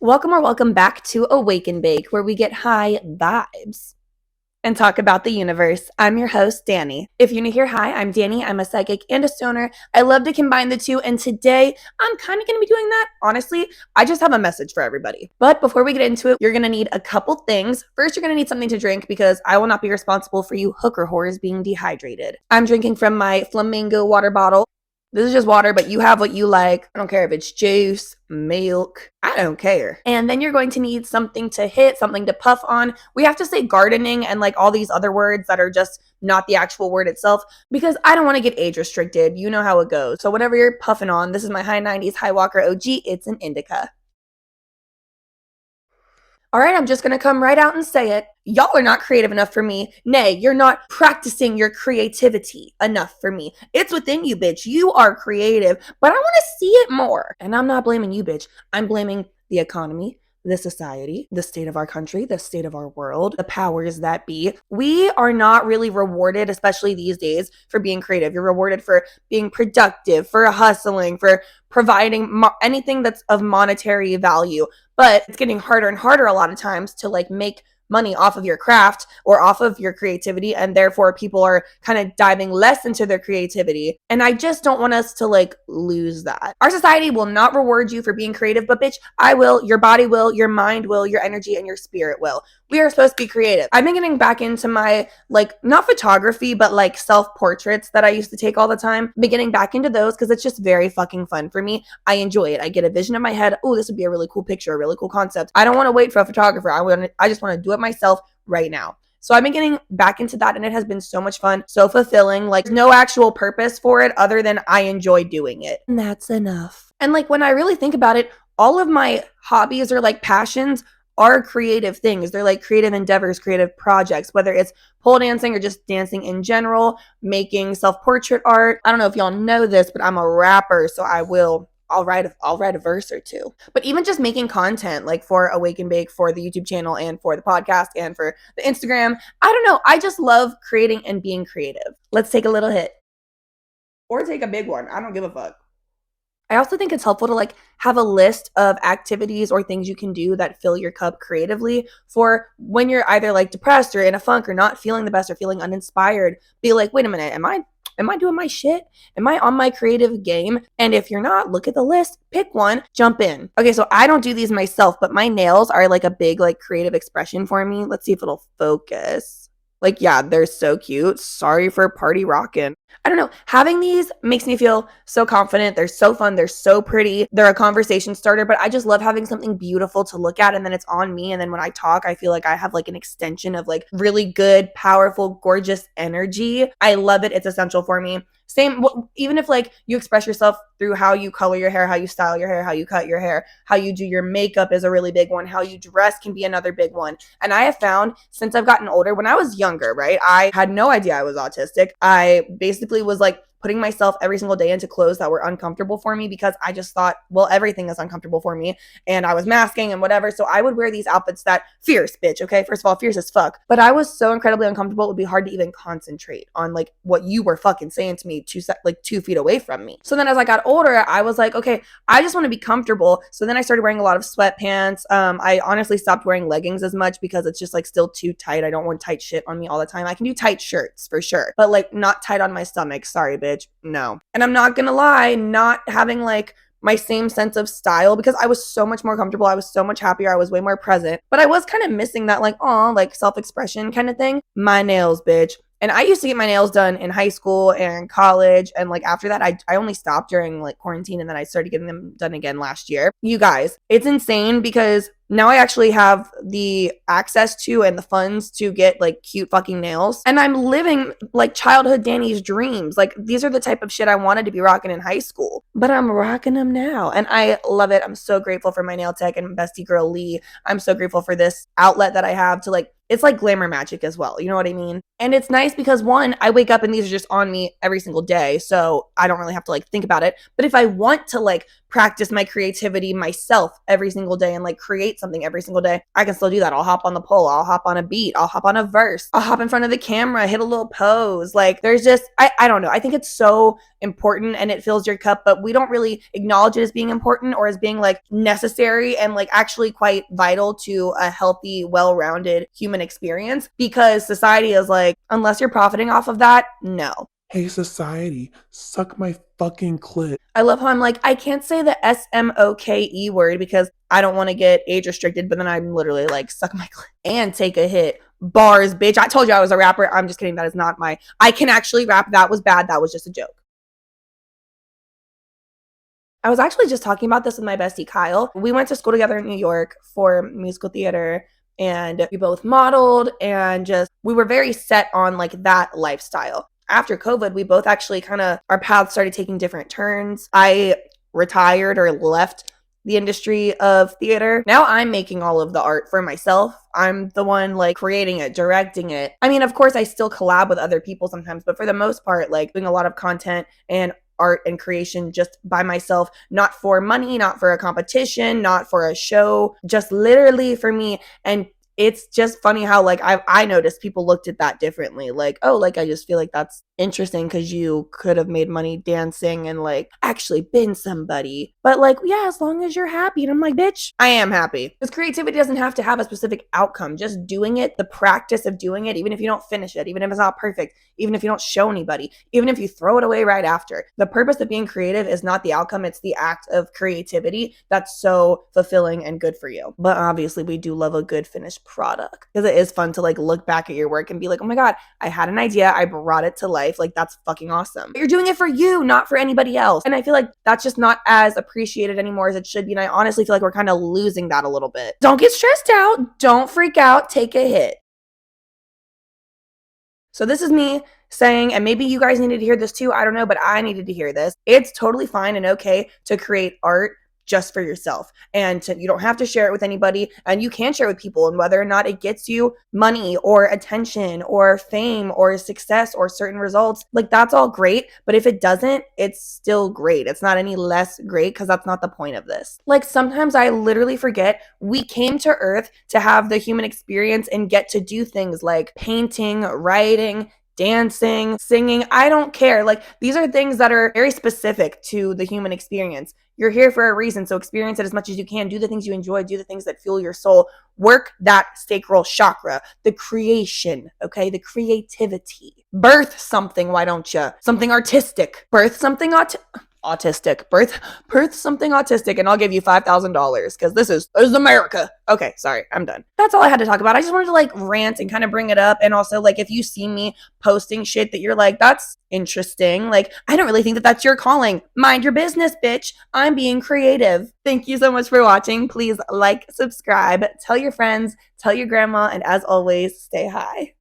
Welcome back to Awake and Bake, where we get high vibes and talk about the universe. I'm your host, Danny. If you're new here, hi, I'm Danny. I'm a psychic and a stoner. I love to combine the two, and today I'm kind of going to be doing that. Honestly, I just have a message for everybody. But before we get into it, you're going to need a couple things. First, you're going to need something to drink because I will not be responsible for you hooker whores being dehydrated. I'm drinking from my Flamingo water bottle. This is just water, but you have what you like. I don't care if it's juice, milk, I don't care. And then you're going to need something to hit, something to puff on. We have to say gardening and like all these other words that are just not the actual word itself because I don't want to get age restricted. You know how it goes. So whatever you're puffing on, this is my high 90s High Walker OG. It's an indica. All right, I'm just going to come right out and say it. Y'all are not creative enough for me. Nay, you're not practicing your creativity enough for me. It's within you, bitch. You are creative, but I want to see it more. And I'm not blaming you, bitch. I'm blaming the economy, the society, the state of our country, the state of our world, the powers that be. We are not really rewarded, especially these days, for being creative. You're rewarded for being productive, for hustling, for providing anything that's of monetary value. But it's getting harder and harder a lot of times to like make money off of your craft or off of your creativity, and therefore people are kind of diving less into their creativity, and I just don't want us to like lose that. Our society will not reward you for being creative, but bitch, I will, your body will, your mind will, your energy and your spirit will. We are supposed to be creative. I've been getting back into my like not photography but like self-portraits that I used to take all the time. I've been getting back into those because it's just very fucking fun for me. I enjoy it. I get a vision in my head. Oh, this would be a really cool picture, a really cool concept. I don't want to wait for a photographer. I just want to do it myself right now. So I've been getting back into that and it has been so much fun, so fulfilling. Like no actual purpose for it other than I enjoy doing it. And that's enough. And like when I really think about it, all of my hobbies or like passions are creative things. They're like creative endeavors, creative projects, whether it's pole dancing or just dancing in general, making self-portrait art. I don't know if y'all know this, but I'm a rapper, so I'll write a verse or two. But even just making content like for Awake and Bake, for the YouTube channel and for the podcast and for the Instagram, I don't know. I just love creating and being creative. Let's take a little hit. Or take a big one. I don't give a fuck. I also think it's helpful to like have a list of activities or things you can do that fill your cup creatively for when you're either like depressed or in a funk or not feeling the best or feeling uninspired. Be like, wait a minute, am I doing my shit? Am I on my creative game? And if you're not, look at the list, pick one, jump in. Okay, so I don't do these myself, but my nails are like a big like creative expression for me. Let's see if it'll focus. Like, yeah, they're so cute. Sorry for party rocking. I don't know. Having these makes me feel so confident. They're so fun. They're so pretty. They're a conversation starter, but I just love having something beautiful to look at and then it's on me. And then when I talk, I feel like I have like an extension of like really good, powerful, gorgeous energy. I love it. It's essential for me. Same, even if like you express yourself through how you color your hair, how you style your hair, how you cut your hair, how you do your makeup is a really big one. How you dress can be another big one. And I have found since I've gotten older, when I was younger, right, I had no idea I was autistic. I basically was like putting myself every single day into clothes that were uncomfortable for me because I just thought, well, everything is uncomfortable for me. And I was masking and whatever. So I would wear these outfits that fierce, bitch. Okay. First of all, fierce as fuck. But I was so incredibly uncomfortable. It would be hard to even concentrate on like what you were fucking saying to me like 2 feet away from me. So then as I got older, I was like, okay, I just want to be comfortable. So then I started wearing a lot of sweatpants. I honestly stopped wearing leggings as much because it's just like still too tight. I don't want tight shit on me all the time. I can do tight shirts for sure, but like not tight on my stomach. Sorry, bitch. No. And I'm not gonna lie, not having like my same sense of style because I was so much more comfortable. I was so much happier. I was way more present. But I was kind of missing that like, like self-expression kind of thing. My nails, bitch. And I used to get my nails done in high school and college. And like after that, I only stopped during like quarantine and then I started getting them done again last year. You guys, it's insane because now I actually have the access to and the funds to get like cute fucking nails. And I'm living like childhood Danny's dreams. Like these are the type of shit I wanted to be rocking in high school, but I'm rocking them now. And I love it. I'm so grateful for my nail tech and bestie girl Lee. I'm so grateful for this outlet that I have to like it's like glamour magic as well. You know what I mean? And it's nice because one, I wake up and these are just on me every single day. So I don't really have to like think about it. But if I want to like practice my creativity myself every single day and like create something every single day, I can still do that. I'll hop on the pole. I'll hop on a beat. I'll hop on a verse. I'll hop in front of the camera, hit a little pose. Like there's just, I don't know. I think it's so important and it fills your cup, but we don't really acknowledge it as being important or as being like necessary and like actually quite vital to a healthy, well-rounded human experience, because society is like, unless you're profiting off of that, no. Hey, society, suck my fucking clit. I love how I'm like, I can't say the SMOKE word because I don't want to get age restricted, but then I'm literally like, suck my clit and take a hit. Bars, bitch. I told you I was a rapper. I'm just kidding. That is not my, I can actually rap. That was bad. That was just a joke. I was actually just talking about this with my bestie Kyle. We went to school together in New York for musical theater and we both modeled and just we were very set on like that lifestyle. After COVID, we both actually kind of our paths started taking different turns. I retired or left the industry of theater. Now I'm making all of the art for myself. I'm the one like creating it, directing it. I mean, of course, I still collab with other people sometimes, but for the most part, like doing a lot of content and art and creation just by myself, not for money, not for a competition, not for a show, just literally for me. And it's just funny how like I noticed people looked at that differently. Like, oh, like I just feel like that's interesting because you could have made money dancing and like actually been somebody. But like, yeah, as long as you're happy. And I'm like, bitch, I am happy. Because creativity doesn't have to have a specific outcome. Just doing it, the practice of doing it, even if you don't finish it, even if it's not perfect, even if you don't show anybody, even if you throw it away right after. The purpose of being creative is not the outcome, it's the act of creativity that's so fulfilling and good for you. But obviously we do love a good finished product because it is fun to like look back at your work and be like, oh my God, I had an idea, I brought it to life. Like that's fucking awesome. But you're doing it for you, not for anybody else. And I feel like that's just not as appreciated anymore as it should be. And I honestly feel like we're kind of losing that a little bit. Don't get stressed out. Don't freak out. Take a hit. So this is me saying, and maybe you guys needed to hear this too, I don't know, but I needed to hear this. It's totally fine and okay to create art just for yourself. And you don't have to share it with anybody, and you can share it with people, and whether or not it gets you money or attention or fame or success or certain results, like that's all great. But if it doesn't, it's still great. It's not any less great because that's not the point of this. Like sometimes I literally forget we came to Earth to have the human experience and get to do things like painting, writing, dancing, singing. I don't care. Like these are things that are very specific to the human experience. You're here for a reason, so experience it as much as you can. Do the things you enjoy, do the things that fuel your soul. Work that sacral chakra, the creation, okay? The creativity. Birth something, why don't you? Something artistic. Birth something autistic. Birth something autistic, and I'll give you $5,000 because this is America. Okay, sorry, I'm done. That's all I had to talk about. I just wanted to like rant and kind of bring it up, and also like if you see me posting shit that you're like, that's interesting, like I don't really think that that's your calling. Mind your business, bitch. I'm being creative. Thank you so much for watching. Please like, subscribe, tell your friends, tell your grandma, and as always, stay high.